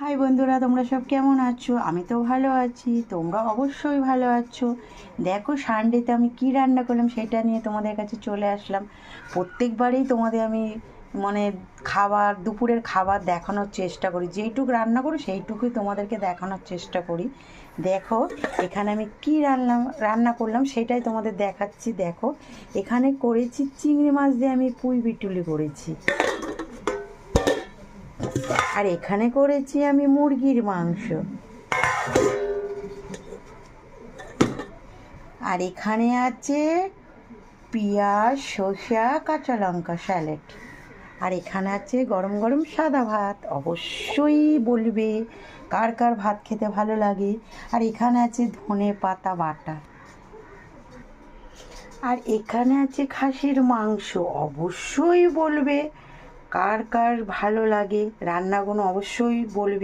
High বন্ধুরা, তোমরা সব কেমন আছো? আমি তো ভালো আছি, তোমরা অবশ্যই ভালো আছো। দেখো সানডেতে আমি কি রান্না করলাম সেটা নিয়ে তোমাদের কাছে চলে আসলাম। প্রত্যেকবারেই তোমাদের আমি মানে দুপুরের খাবার দেখানোর চেষ্টা করি, যেইটুকু রান্না করি সেইটুকুই তোমাদেরকে দেখানোর চেষ্টা করি। দেখো এখানে আমি কি রান্না করলাম সেটাই তোমাদের দেখাচ্ছি। দেখো এখানে করেছি চিংড়ি মাছ দিয়ে আমি পুঁই বিটুলি করেছি, আর এখানে করেছি আমি মুরগির মাংস, আর এখানে আছে পেঁয়াজ, শসা, কাঁচা লঙ্কা স্যালাড, আর এখানে আছে গরম গরম সাদা ভাত। অবশ্যই বলবে কার কার ভাত খেতে ভালো লাগে। আর এখানে আছে ধনে পাতা বাটা, আর এখানে আছে খাসির মাংস। অবশ্যই বলবে কার কার ভালো লাগে, রান্নাগুলো অবশ্যই বলবে।